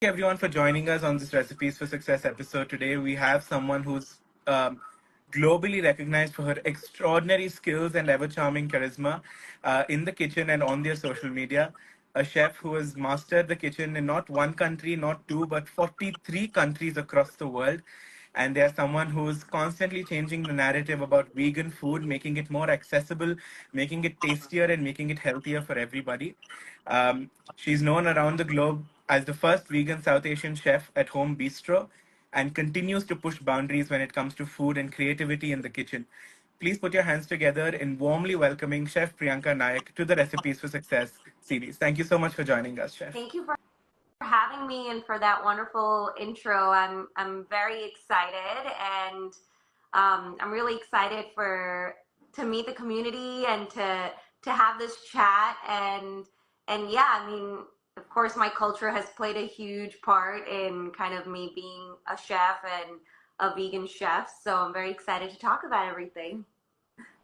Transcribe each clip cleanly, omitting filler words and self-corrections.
everyone for joining us on this Recipes for Success episode. Today, we have someone who's globally recognized for her extraordinary skills and ever charming charisma in the kitchen and on their social media. A chef who has mastered the kitchen in not one country, not two, but 43 countries across the world. And there's someone who's constantly changing the narrative about vegan food, making it more accessible, making it tastier, and making it healthier for everybody. She's known around the globe as the first vegan South Asian chef at home bistro and continues to push boundaries when it comes to food and creativity in the kitchen. Please put your hands together in warmly welcoming Chef Priyanka Naik to the Recipes for Success series. Thank you so much for joining us, Chef. Thank you for having me and for that wonderful intro. I'm very excited, and I'm really excited to meet the community and to have this chat. And yeah, I mean, of course, my culture has played a huge part in kind of me being a chef and a vegan chef. So I'm very excited to talk about everything.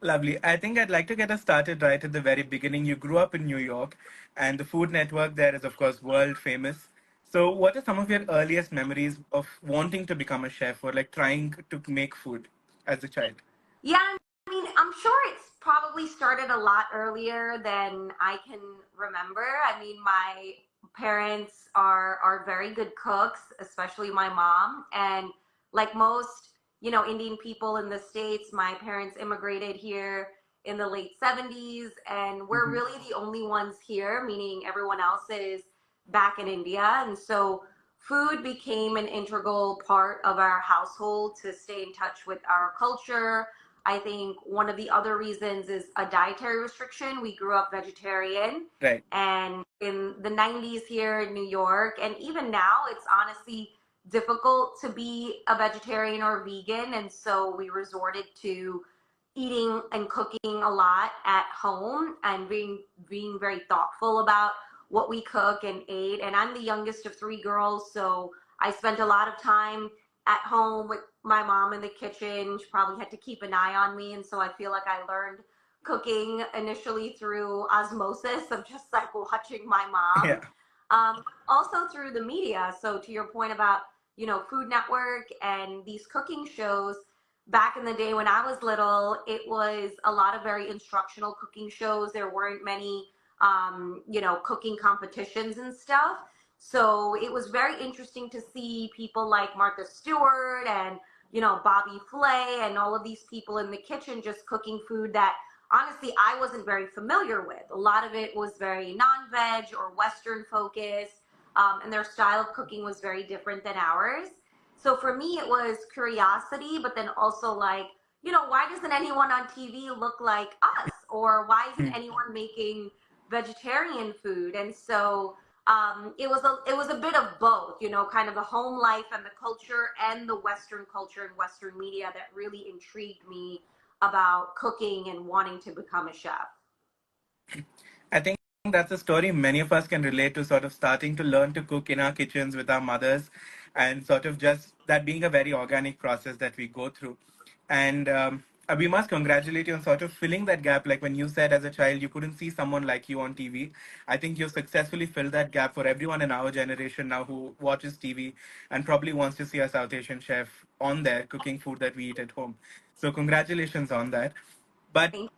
Lovely. I think I'd like to get us started right at the very beginning. You grew up in New York, and the Food Network there is, of course, world famous. So, what are some of your earliest memories of wanting to become a chef or like trying to make food as a child? Yeah, I mean, I'm sure it's probably started a lot earlier than I can remember. I mean, my parents are very good cooks, especially my mom. And like most, Indian people in the States, my parents immigrated here in the late 70s, and we're Hmm. really the only ones here, meaning everyone else is back in India. And so food became an integral part of our household to stay in touch with our culture. I think one of the other reasons is a dietary restriction. We grew up vegetarian, Right. and in the 90s here in New York, and even now, it's honestly difficult to be a vegetarian or vegan. And so we resorted to eating and cooking a lot at home and being very thoughtful about what we cook and ate. And I'm the youngest of three girls, so I spent a lot of time at home with my mom in the kitchen. She probably had to keep an eye on me, and so I feel like I learned cooking initially through osmosis of just like watching my mom. Yeah. Also through the media. So to your point about Food Network and these cooking shows, back in the day when I was little, it was a lot of very instructional cooking shows. There weren't many cooking competitions and stuff. So it was very interesting to see people like Martha Stewart and, Bobby Flay and all of these people in the kitchen just cooking food that honestly I wasn't very familiar with. A lot of it was very non-veg or Western focused, and their style of cooking was very different than ours. So for me, it was curiosity, but then also like, why doesn't anyone on TV look like us? Or why isn't Hmm. anyone making vegetarian food? And so it was a bit of both, kind of the home life and the culture and the Western culture and Western media that really intrigued me about cooking and wanting to become a chef. I think that's a story many of us can relate to, sort of starting to learn to cook in our kitchens with our mothers, and sort of just that being a very organic process that we go through. And we must congratulate you on sort of filling that gap. Like when you said as a child you couldn't see someone like you on TV, I think you've successfully filled that gap for everyone in our generation now who watches TV and probably wants to see a South Asian chef on there cooking food that we eat at home. So congratulations on that. But Thank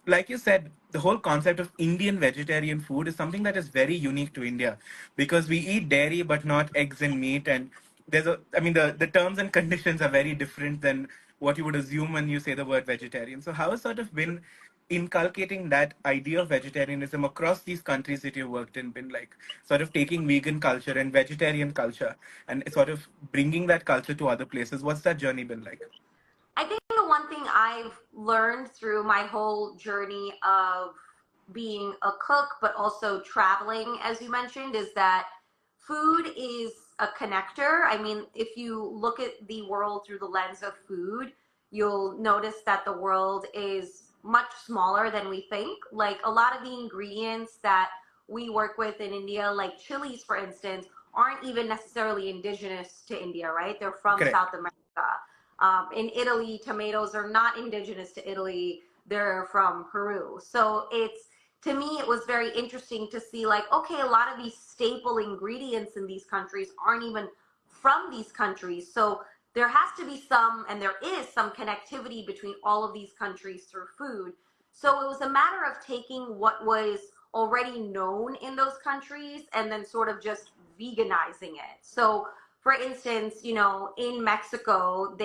like you said, the whole concept of Indian vegetarian food is something that is very unique to India because we eat dairy but not eggs and meat. And I mean, the terms and conditions are very different than what you would assume when you say the word vegetarian. So, how has sort of been inculcating that idea of vegetarianism across these countries that you worked in, been like sort of taking vegan culture and vegetarian culture and sort of bringing that culture to other places? What's that journey been like? I think the one thing I've learned through my whole journey of being a cook, but also traveling, as you mentioned, is that food is a connector. I mean, if you look at the world through the lens of food, you'll notice that the world is much smaller than we think. Like a lot of the ingredients that we work with in India, like chilies, for instance, aren't even necessarily indigenous to India, right? They're from Correct. South America. In Italy, tomatoes are not indigenous to Italy. They're from Peru. So to me, it was very interesting to see like, okay, a lot of these staple ingredients in these countries aren't even from these countries. So there has to be some, and there is some connectivity between all of these countries through food. So it was a matter of taking what was already known in those countries and then sort of just veganizing it. So, for instance, in Mexico,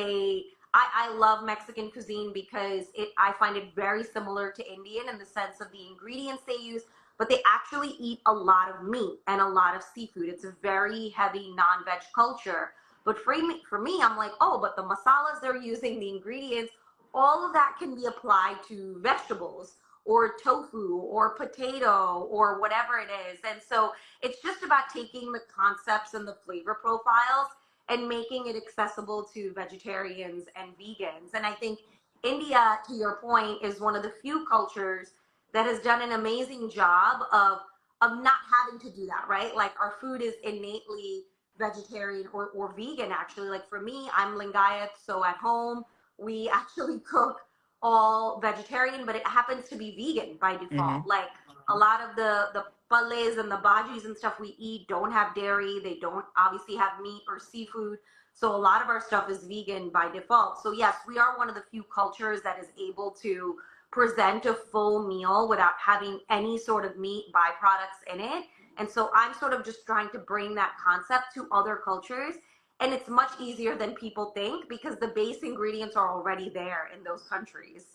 I love Mexican cuisine because I find it very similar to Indian in the sense of the ingredients they use, but they actually eat a lot of meat and a lot of seafood. It's a very heavy non-veg culture. But for me, I'm like, oh, but the masalas they're using, the ingredients, all of that can be applied to vegetables or tofu or potato or whatever it is. And so it's just about taking the concepts and the flavor profiles and making it accessible to vegetarians and vegans. And I think India, to your point, is one of the few cultures that has done an amazing job of not having to do that, right? Like our food is innately vegetarian or vegan actually. Like for me, I'm Lingayat, so at home we actually cook all vegetarian, but it happens to be vegan by default. Mm-hmm. Like a lot of the palais and the bhajis and stuff we eat don't have dairy. They don't obviously have meat or seafood. So a lot of our stuff is vegan by default. So yes, we are one of the few cultures that is able to present a full meal without having any sort of meat byproducts in it. And so I'm sort of just trying to bring that concept to other cultures. And it's much easier than people think because the base ingredients are already there in those countries.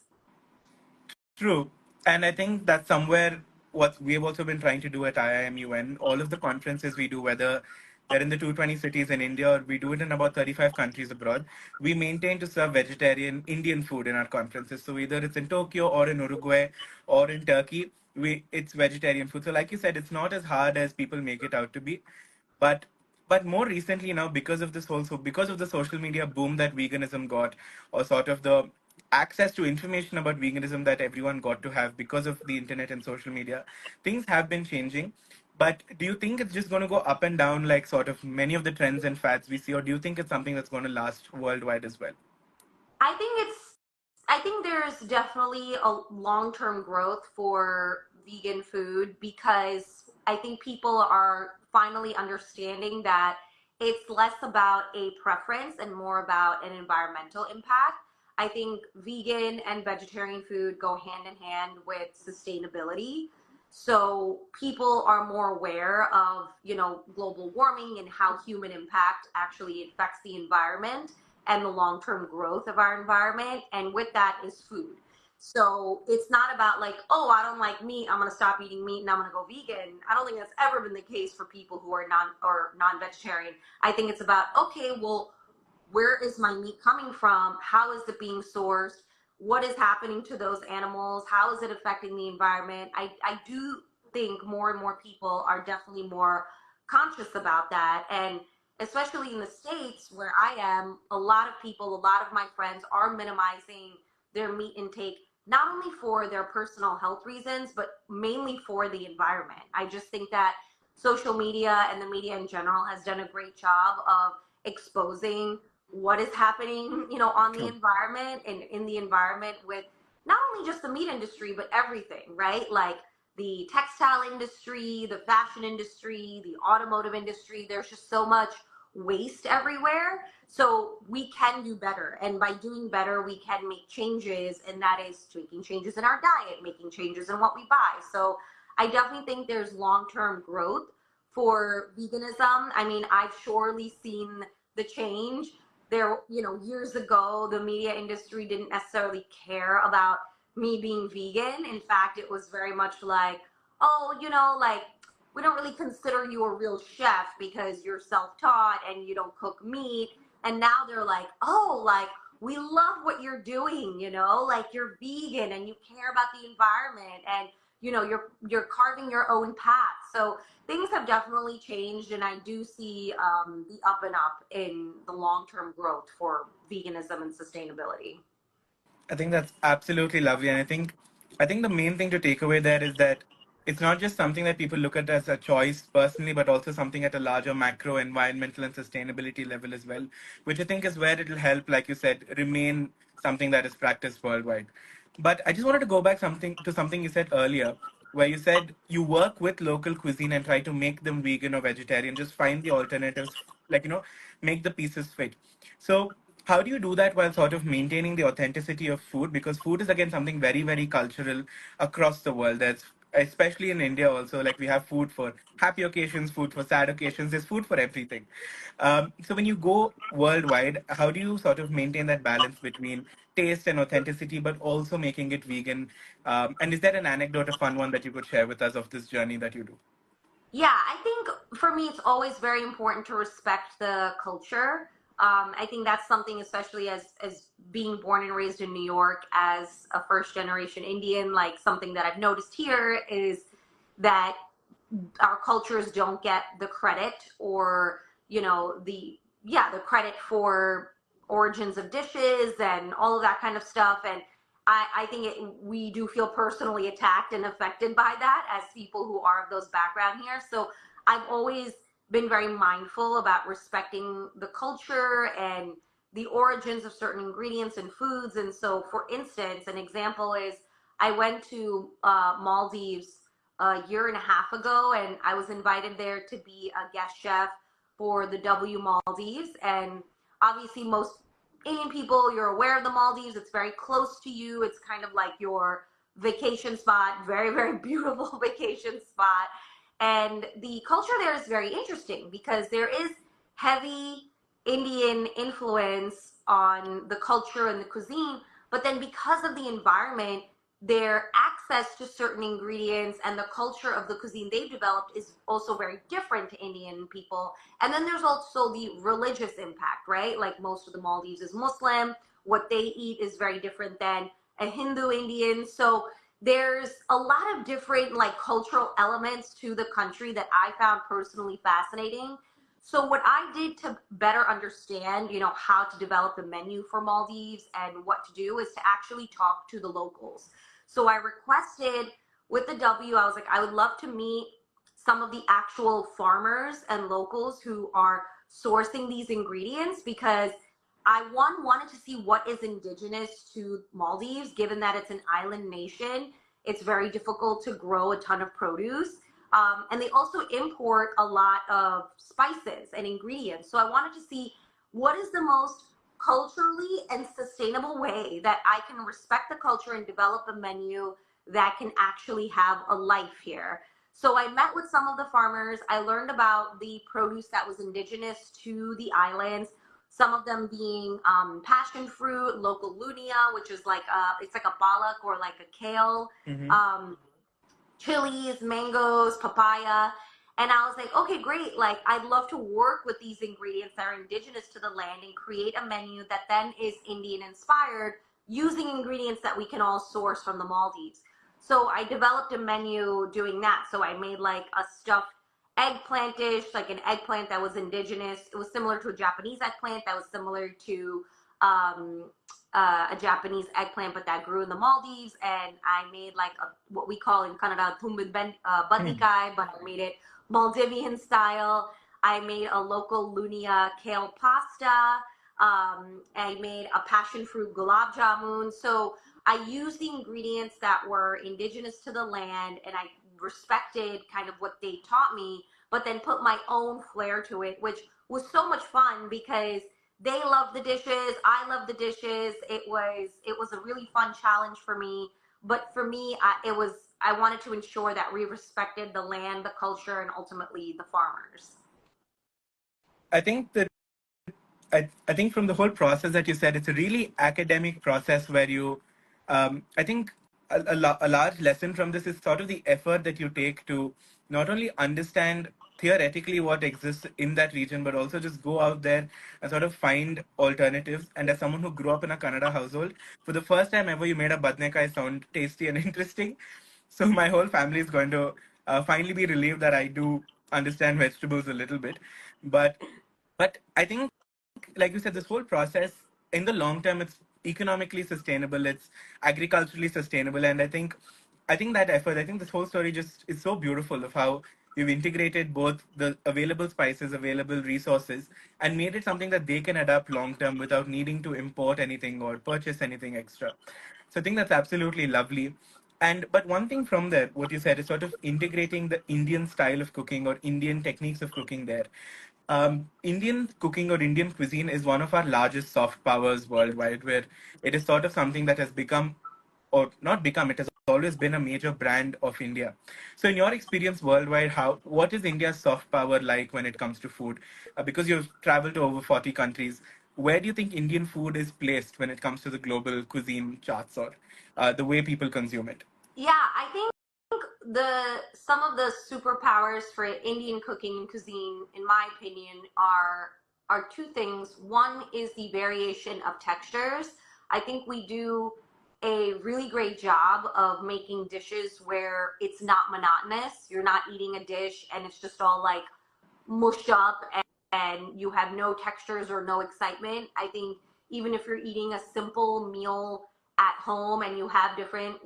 True. And I think that's somewhere what we've also been trying to do at IIMUN. All of the conferences we do, whether they're in the 220 cities in India or we do it in about 35 countries abroad, we maintain to serve vegetarian Indian food in our conferences. So either it's in Tokyo or in Uruguay or in Turkey, it's vegetarian food. So like you said, it's not as hard as people make it out to be. But more recently now, because of the social media boom that veganism got, or sort of the access to information about veganism that everyone got to have because of the internet and social media, things have been changing. But do you think it's just going to go up and down like sort of many of the trends and fads we see, or do you think it's something that's going to last worldwide as well? I think there's definitely a long-term growth for vegan food because I think people are finally understanding that it's less about a preference and more about an environmental impact. I think vegan and vegetarian food go hand in hand with sustainability. So people are more aware of, global warming and how human impact actually affects the environment and the long term growth of our environment. And with that is food. So it's not about like, oh, I don't like meat, I'm going to stop eating meat and I'm going to go vegan. I don't think that's ever been the case for people who are non-vegetarian. I think it's about, okay, well, where is my meat coming from? How is it being sourced? What is happening to those animals? How is it affecting the environment? I do think more and more people are definitely more conscious about that. And especially in the States where I am, a lot of people, a lot of my friends are minimizing their meat intake, not only for their personal health reasons, but mainly for the environment. I just think that social media and the media in general has done a great job of exposing what is happening, on the True. environment and in the environment with not only just the meat industry, but everything, right? Like the textile industry, the fashion industry, the automotive industry. There's just so much waste everywhere. So we can do better. And by doing better, we can make changes. And that is making changes in our diet, making changes in what we buy. So I definitely think there's long term growth for veganism. I mean, I've surely seen the change. There, years ago, the media industry didn't necessarily care about me being vegan. In fact, it was very much like, oh, like we don't really consider you a real chef because you're self-taught and you don't cook meat. And now they're like, oh, like we love what you're doing, like you're vegan and you care about the environment and you're carving your own path. So things have definitely changed, and I do see the up and up in the long-term growth for veganism and sustainability. I think that's absolutely lovely, and I think the main thing to take away there is that it's not just something that people look at as a choice personally, but also something at a larger macro environmental and sustainability level as well, which I think is where it'll help, like you said, remain something that is practiced worldwide. But I just wanted to go back something you said earlier, where you said you work with local cuisine and try to make them vegan or vegetarian, just find the alternatives, like, make the pieces fit. So, how do you do that while sort of maintaining the authenticity of food? Because food is, again, something very, very cultural across the world. That's especially in India also, like we have food for happy occasions, food for sad occasions, there's food for everything. So when you go worldwide, how do you sort of maintain that balance between taste and authenticity, but also making it vegan? And is there an anecdote, a fun one that you could share with us of this journey that you do? Yeah, I think for me, it's always very important to respect the culture. I think that's something, especially as being born and raised in New York as a first generation Indian, like something that I've noticed here is that our cultures don't get the credit or the credit for origins of dishes and all of that kind of stuff. And I think we do feel personally attacked and affected by that as people who are of those background here. So I've always been very mindful about respecting the culture and the origins of certain ingredients and foods. And so, for instance, an example is I went to Maldives a year and a half ago, and I was invited there to be a guest chef for the W Maldives. And obviously, most Indian people, you're aware of the Maldives. It's very close to you. It's kind of like your vacation spot, very, very beautiful vacation spot. And the culture there is very interesting because there is heavy Indian influence on the culture and the cuisine. But then, because of the environment, their access to certain ingredients and the culture of the cuisine they've developed is also very different to Indian people. And then there's also the religious impact, right? Like most of the Maldives is Muslim. What they eat is very different than a Hindu Indian. So there's a lot of different like cultural elements to the country that I found personally fascinating. So what I did to better understand, how to develop the menu for Maldives and what to do is to actually talk to the locals. So I requested with the W, I was like, I would love to meet some of the actual farmers and locals who are sourcing these ingredients because wanted to see what is indigenous to Maldives, given that it's an island nation. It's very difficult to grow a ton of produce. And they also import a lot of spices and ingredients. So I wanted to see what is the most culturally and sustainable way that I can respect the culture and develop a menu that can actually have a life here. So I met with some of the farmers. I learned about the produce that was indigenous to the islands. Some of them being passion fruit, local lunia, which is it's like a balak or like a kale. Mm-hmm. Chilies, mangoes, papaya. And I was like, okay, great. Like, I'd love to work with these ingredients that are indigenous to the land and create a menu that then is Indian inspired using ingredients that we can all source from the Maldives. So I developed a menu doing that. So I made like a stuffed eggplant dish, like an eggplant that was indigenous. It was similar to a Japanese eggplant that was similar to um, a Japanese eggplant, but that grew in the Maldives. And I made like what we call in Canada tumbid badikai, but I made it Maldivian style. I made a local lunia kale pasta. I made a passion fruit gulab jamun. So I used the ingredients that were indigenous to the land, and I respected kind of what they taught me, but then put my own flair to it, which was so much fun because they love the dishes, I love the dishes. It was a really fun challenge for me. But for me, I wanted to ensure that we respected the land, the culture, and ultimately the farmers. I think that I think from the whole process that you said, it's a really academic process where I think a large lesson from this is sort of the effort that you take to not only understand theoretically what exists in that region, but also just go out there and sort of find alternatives. And as someone who grew up in a Kannada household, for the first time ever, you made a badnekai sound tasty and interesting. So my whole family is going to finally be relieved that I do understand vegetables a little bit. But I think, like you said, this whole process in the long term, it's economically sustainable, it's agriculturally sustainable, and I think that effort, I think this whole story just is so beautiful of how you've integrated both the available spices, available resources, and made it something that they can adapt long term without needing to import anything or purchase anything extra. So I think that's absolutely lovely. And but one thing from there, what you said is sort of integrating the Indian style of cooking or Indian techniques of cooking there. Indian cooking or Indian cuisine is one of our largest soft powers worldwide, where it is sort of something that has become, or not become, it has always been a major brand of India. So, in your experience worldwide, how what is India's soft power like when it comes to food? Because you've traveled to over 40 countries, where do you think Indian food is placed when it comes to the global cuisine charts or the way people consume it? Yeah, I think the some of the superpowers for Indian cooking and cuisine, in my opinion, are two things. One is the variation of textures. I think we do a really great job of making dishes where it's not monotonous. You're not eating a dish and it's just all like mushed up and you have no textures or no excitement. I think even if you're eating a simple meal at home and you have different,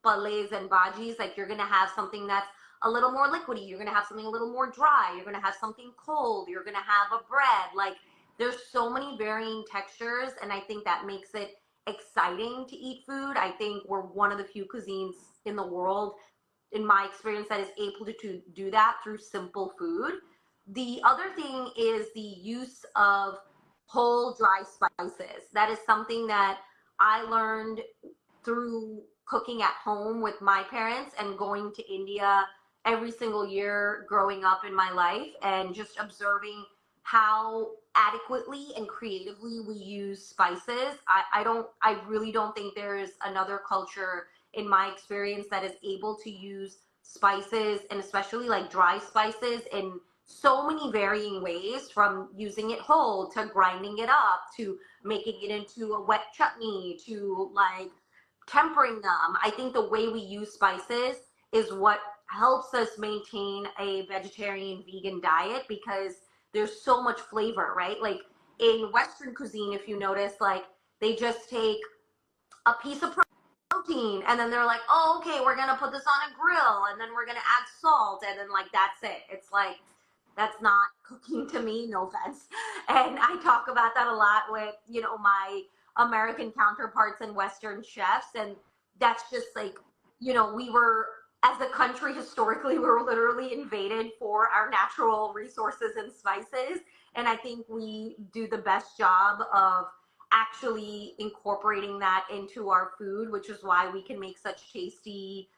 palays and bhajis, like you're gonna have something that's a little more liquidy, you're gonna have something a little more dry, you're gonna have something cold, you're gonna have a bread. Like there's so many varying textures, and I think that makes it exciting to eat food. I think we're one of the few cuisines in the world, in my experience, that is able to do that through simple food. The other thing is the use of whole dry spices. That is something that I learned through cooking at home with my parents and going to India every single year growing up in my life, and just observing how adequately and creatively we use spices. I really don't think there's another culture in my experience that is able to use spices, and especially like dry spices, in so many varying ways, from using it whole to grinding it up to making it into a wet chutney to like tempering them. I think the way we use spices is what helps us maintain a vegetarian vegan diet, because there's so much flavor, right? Like in Western cuisine, if you notice, like they just take a piece of protein and then they're like, oh, okay, we're gonna put this on a grill and then we're gonna add salt and then like that's it. It's like that's not cooking to me, no offense. And I talk about that a lot with, my American counterparts and Western chefs. And that's just like, we were, as a country, historically, we were literally invaded for our natural resources and spices. And I think we do the best job of actually incorporating that into our food, which is why we can make such tasty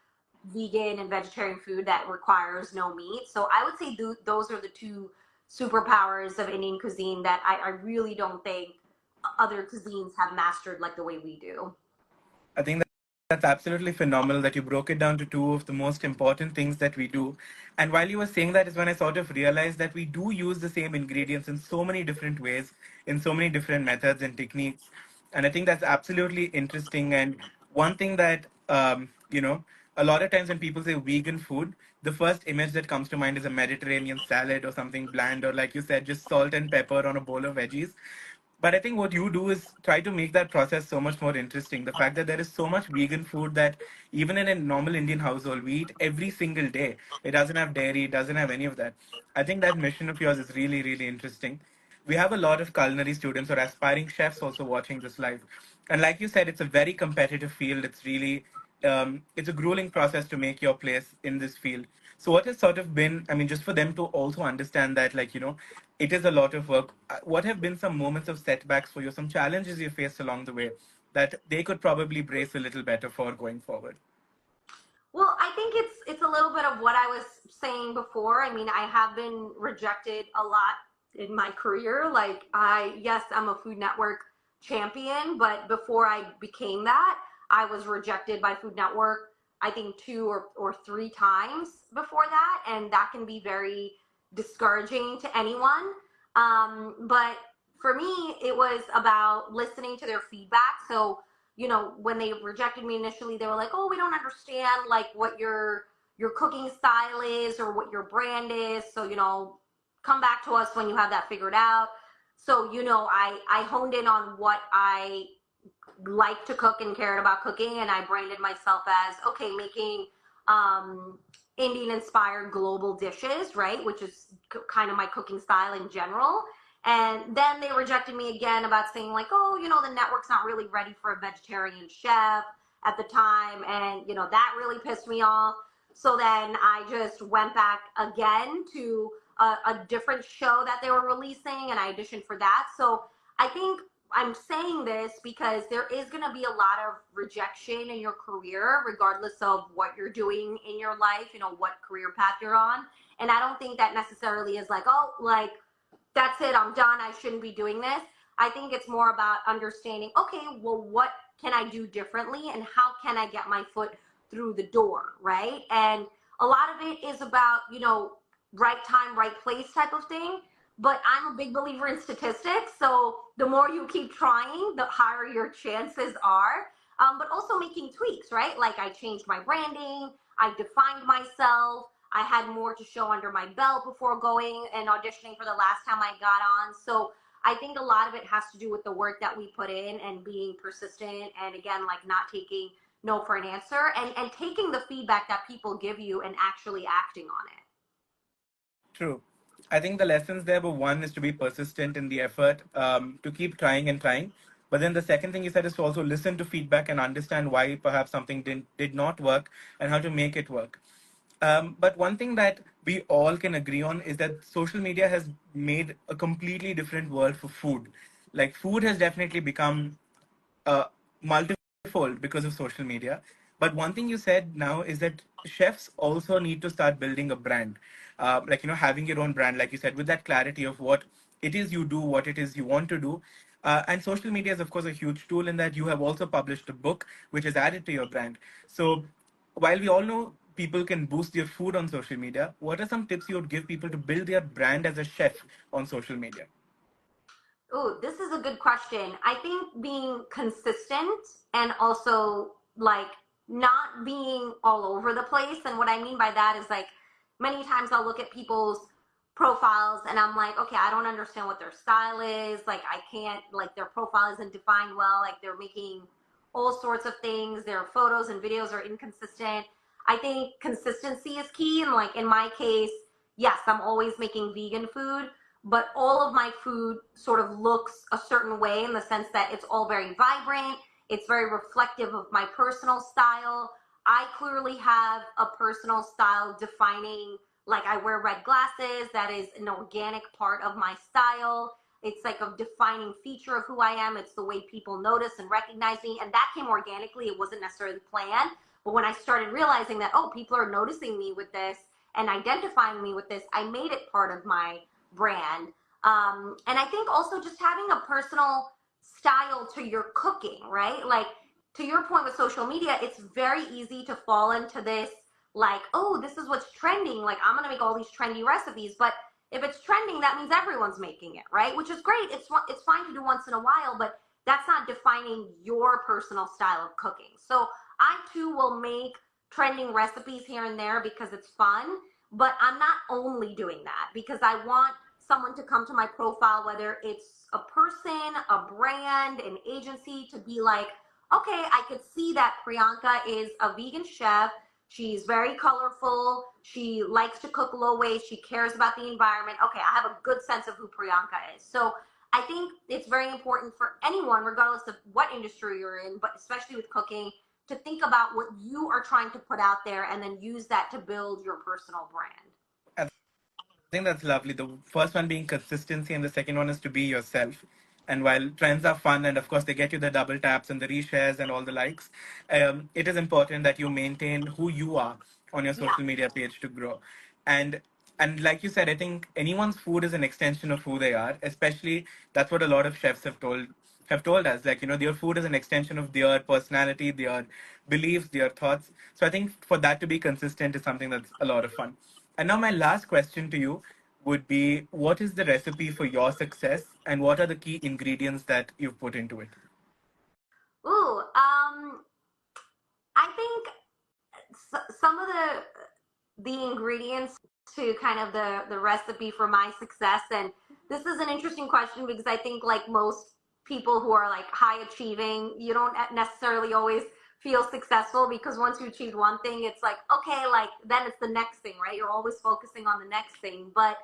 vegan and vegetarian food that requires no meat. So I would say those are the two superpowers of Indian cuisine that I really don't think other cuisines have mastered like the way we do. I think that's absolutely phenomenal that you broke it down to two of the most important things that we do. And while you were saying that is when I sort of realized that we do use the same ingredients in so many different ways, in so many different methods and techniques. And I think that's absolutely interesting. And one thing that, a lot of times when people say vegan food, the first image that comes to mind is a Mediterranean salad or something bland, or like you said, just salt and pepper on a bowl of veggies. But I think what you do is try to make that process so much more interesting. The fact that there is so much vegan food that even in a normal Indian household, we eat every single day. It doesn't have dairy, it doesn't have any of that. I think that mission of yours is really, really interesting. We have a lot of culinary students or aspiring chefs also watching this live. And like you said, it's a very competitive field. It's really, it's a grueling process to make your place in this field. So what has sort of been, I mean, just for them to also understand that, like, it is a lot of work. What have been some moments of setbacks for you, some challenges you faced along the way that they could probably brace a little better for going forward? Well, I think it's a little bit of what I was saying before. I mean, I have been rejected a lot in my career. Like yes, I'm a Food Network champion, but before I became that, I was rejected by Food Network, I think two or three times before that, and that can be very discouraging to anyone. But for me, it was about listening to their feedback. So when they rejected me initially, they were like, "Oh, we don't understand like what your cooking style is or what your brand is. So, come back to us when you have that figured out." So, I honed in on what I like to cook and cared about cooking, and I branded myself as, okay, making Indian inspired global dishes, right? Which is kind of my cooking style in general. And then they rejected me again about saying like, oh, the network's not really ready for a vegetarian chef. at the time, and that really pissed me off. So then I just went back again to a different show that they were releasing, and I auditioned for that. So I think I'm saying this because there is going to be a lot of rejection in your career, regardless of what you're doing in your life, what career path you're on. And I don't think that necessarily is like, oh, like, that's it, I'm done, I shouldn't be doing this. I think it's more about understanding, okay, well, what can I do differently and how can I get my foot through the door, right? And a lot of it is about, right time, right place type of thing. But I'm a big believer in statistics. So the more you keep trying, the higher your chances are. But also making tweaks, right? Like I changed my branding, I defined myself, I had more to show under my belt before going and auditioning for the last time I got on. So I think a lot of it has to do with the work that we put in and being persistent, and again, like not taking no for an answer, and taking the feedback that people give you and actually acting on it. True. I think the lessons there were, one is to be persistent in the effort, to keep trying and trying. But then the second thing you said is to also listen to feedback and understand why perhaps something did not work and how to make it work. But one thing that we all can agree on is that social media has made a completely different world for food. Like food has definitely become multifold because of social media. But one thing you said now is that chefs also need to start building a brand, like having your own brand, like you said, with that clarity of what it is you do, what it is you want to do. And social media is, of course, a huge tool in that. You have also published a book which is added to your brand. So while we all know people can boost their food on social media, what are some tips you would give people to build their brand as a chef on social media? Oh, this is a good question. I think being consistent and also like not being all over the place. And what I mean by that is like many times I'll look at people's profiles and I'm like, okay, I don't understand what their style is. Like, I can't, like, their profile isn't defined well. Like, they're making all sorts of things. Their photos and videos are inconsistent. I think consistency is key. And, like, in my case, yes, I'm always making vegan food, but all of my food sort of looks a certain way in the sense that it's all very vibrant. It's very reflective of my personal style. I clearly have a personal style defining, like I wear red glasses. That is an organic part of my style. It's like a defining feature of who I am. It's the way people notice and recognize me. And that came organically. It wasn't necessarily planned. But when I started realizing that, oh, people are noticing me with this and identifying me with this, I made it part of my brand. And I think also just having a personal style to your cooking, right? Like, to your point with social media, it's very easy to fall into this, like, oh, this is what's trending. Like, I'm going to make all these trendy recipes. But if it's trending, that means everyone's making it, right? Which is great. It's fine to do once in a while, but that's not defining your personal style of cooking. So I too will make trending recipes here and there because it's fun, but I'm not only doing that because I want someone to come to my profile, whether it's a person, a brand, an agency, to be like, okay, I could see that Priyanka is a vegan chef. She's very colorful. She likes to cook low waste. She cares about the environment. Okay, I have a good sense of who Priyanka is. So I think it's very important for anyone, regardless of what industry you're in, but especially with cooking, to think about what you are trying to put out there and then use that to build your personal brand. I think that's lovely. The first one being consistency, and the second one is to be yourself. And while trends are fun, and of course they get you the double taps and the reshares and all the likes, it is important that you maintain who you are on your Yeah. social media page to grow. And and like you said, I think anyone's food is an extension of who they are. Especially that's what a lot of chefs have told us. Like their food is an extension of their personality, their beliefs, their thoughts. So I think for that to be consistent is something that's a lot of fun. And now my last question to you would be, what is the recipe for your success and what are the key ingredients that you've put into it? Ooh, I think some of the ingredients to kind of the recipe for my success, and this is an interesting question because I think like most people who are like high achieving, you don't necessarily always feel successful because once you achieve one thing, it's like, okay, like then it's the next thing, right? You're always focusing on the next thing. But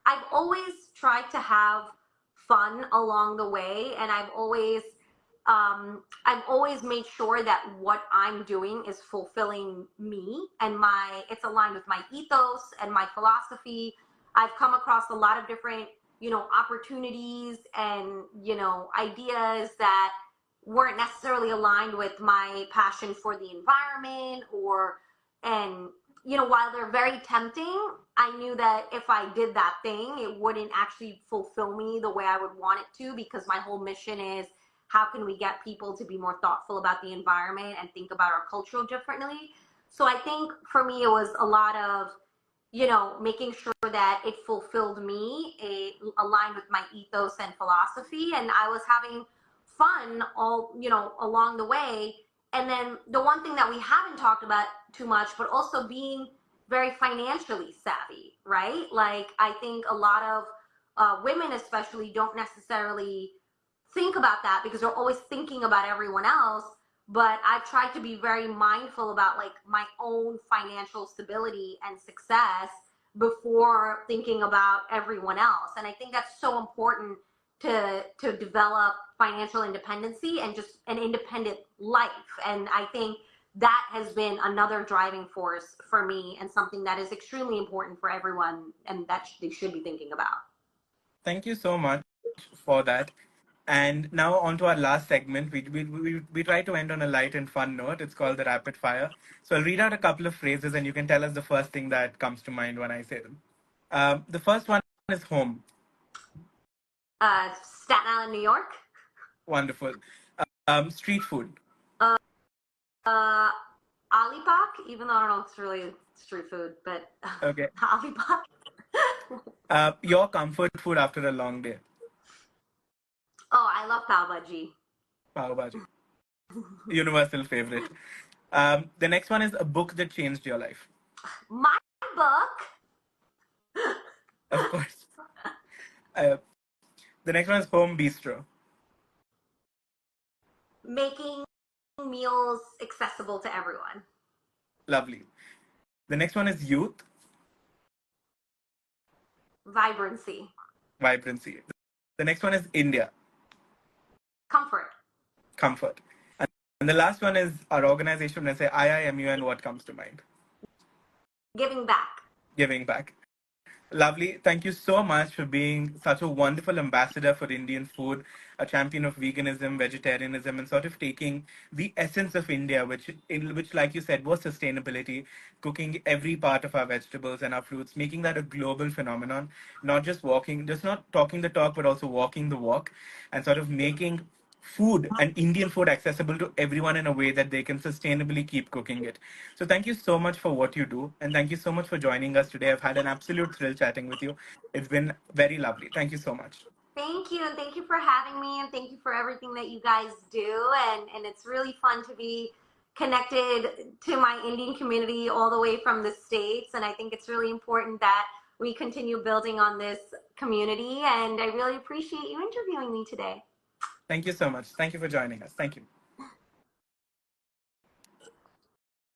I've always tried to have fun along the way, and I've always I've always made sure that what I'm doing is fulfilling me and it's aligned with my ethos and my philosophy. I've come across a lot of different, opportunities and, ideas that weren't necessarily aligned with my passion for the environment and, while they're very tempting, I knew that if I did that thing, it wouldn't actually fulfill me the way I would want it to, because my whole mission is, how can we get people to be more thoughtful about the environment and think about our culture differently? So I think for me, it was a lot of, making sure that it fulfilled me, it aligned with my ethos and philosophy, and I was having fun all, along the way. And then the one thing that we haven't talked about too much, but also being very financially savvy, right? Like, I think a lot of women especially don't necessarily think about that because they're always thinking about everyone else. But I've tried to be very mindful about like my own financial stability and success before thinking about everyone else. And I think that's so important to develop financial independency and just an independent life. And I think that has been another driving force for me and something that is extremely important for everyone and that they should be thinking about. Thank you so much for that. And now on to our last segment. We try to end on a light and fun note. It's called the rapid fire. So I'll read out a couple of phrases and you can tell us the first thing that comes to mind when I say them. The first one is home. Staten Island, New York. Wonderful. Street food. Uh, Alipok, even though I don't know if it's really street food, but Okay. Alipok. Your comfort food after a long day. Oh, I love pav bhaji. Pav bhaji. Universal favorite. The next one is a book that changed your life. My book. Of course. Uh, the next one is home bistro. Making meals accessible to everyone. Lovely. The next one is youth. Vibrancy. Vibrancy. The next one is India. Comfort. Comfort. And the last one is our organization. When I say I.I.M.U.N, what comes to mind? Giving back. Giving back. Lovely. Thank you so much for being such a wonderful ambassador for Indian food, a champion of veganism, vegetarianism, and sort of taking the essence of India, which, like you said, was sustainability, cooking every part of our vegetables and our fruits, making that a global phenomenon, just not talking the talk, but also walking the walk, and sort of making food and Indian food accessible to everyone in a way that they can sustainably keep cooking it. So thank you so much for what you do. And thank you so much for joining us today. I've had an absolute thrill chatting with you. It's been very lovely. Thank you so much. Thank you. And thank you for having me. And thank you for everything that you guys do. And it's really fun to be connected to my Indian community all the way from the States. And I think it's really important that we continue building on this community. And I really appreciate you interviewing me today. Thank you so much. Thank you for joining us. Thank you.